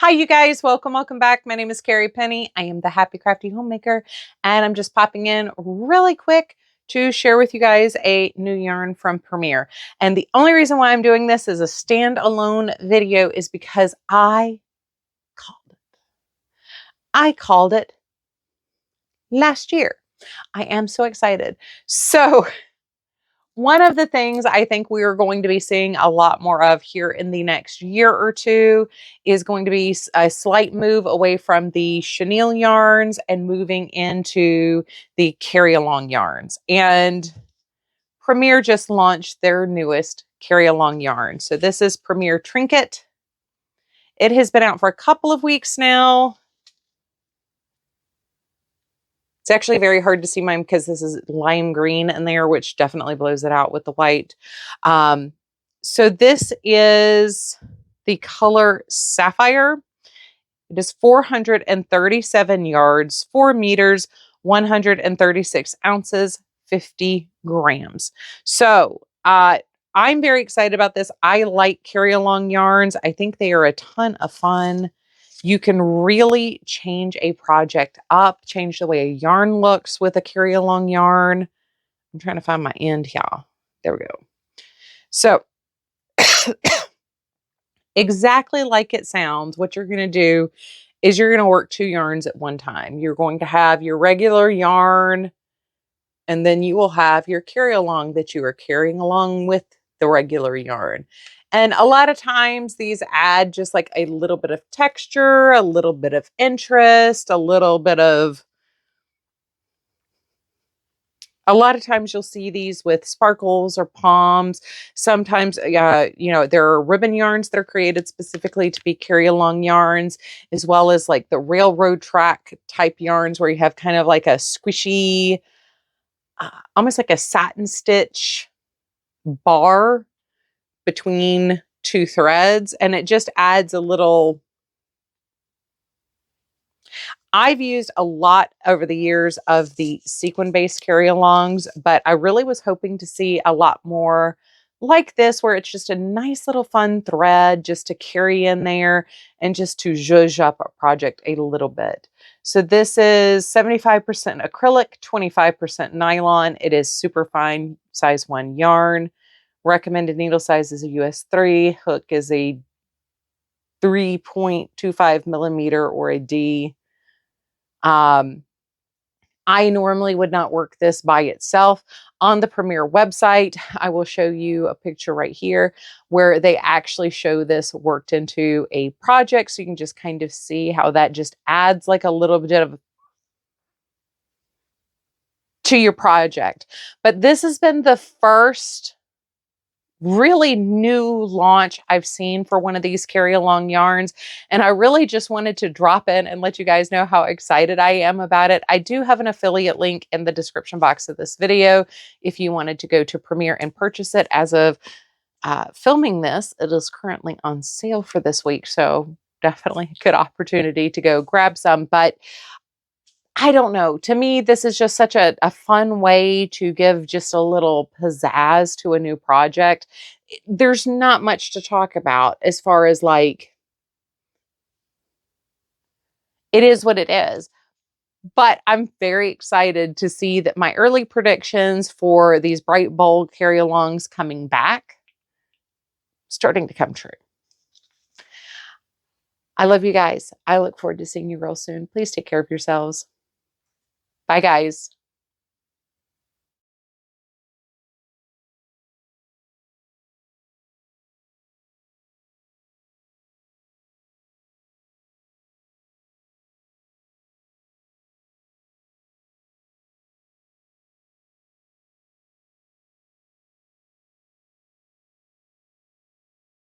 Hi, you guys. Welcome back. My name is Carrie Penny. I am the Happy Crafty Homemaker, and I'm just popping in really quick to share with you guys a new yarn from Premier. And the only reason why I'm doing this as a standalone video is because I called it last year. I am so excited. So one of the things I think we are going to be seeing a lot more of here in the next year or two is going to be a slight move away from the chenille yarns and moving into the carry-along yarns. And Premier just launched their newest carry-along yarn. So this is Premier Trinket. It has been out for a couple of weeks now. It's actually very hard to see mine because this is lime green in there, which definitely blows it out with the white. So this is the color Sapphire. It is 437 yards, 4 meters, 136 ounces, 50 grams. So I'm very excited about this. I like carry-along yarns. I think they are a ton of fun. You can really change a project up, change the way a yarn looks with a carry-along yarn. I'm trying to find my end here. There we go. So exactly like it sounds, what you're going to do is you're going to work 2 yarns at one time. You're going to have your regular yarn, and then you will have your carry-along that you are carrying along with the regular yarn. And a lot of times these add just like a little bit of texture, a little bit of interest, a lot of times you'll see these with sparkles or palms. Sometimes, there are ribbon yarns that are created specifically to be carry-along yarns, as well as like the railroad track type yarns where you have kind of like a squishy, almost like a satin stitch bar between 2 threads, and it just adds a little. I've used a lot over the years of the sequin-based carry-alongs, but I really was hoping to see a lot more like this, where it's just a nice little fun thread just to carry in there and just to zhuzh up a project a little bit. So this is 75% acrylic, 25% nylon. It is super fine, size 1 yarn. Recommended needle size is a US 3. Hook is a 3.25 millimeter or a D. I normally would not work this by itself. On the Premier website, I will show you a picture right here where they actually show this worked into a project. So you can just kind of see how that just adds like a little bit of to your project. But this has been the first really new launch I've seen for one of these carry-along yarns, and I really just wanted to drop in and let you guys know how excited I am about it. I do have an affiliate link in the description box of this video if you wanted to go to Premier and purchase it. As of filming this, it is currently on sale for this week, so definitely a good opportunity to go grab some. But I don't know. To me, this is just such a fun way to give just a little pizzazz to a new project. There's not much to talk about as far as like, it is what it is. But I'm very excited to see that my early predictions for these bright, bold carry-alongs coming back starting to come true. I love you guys. I look forward to seeing you real soon. Please take care of yourselves. Bye, guys.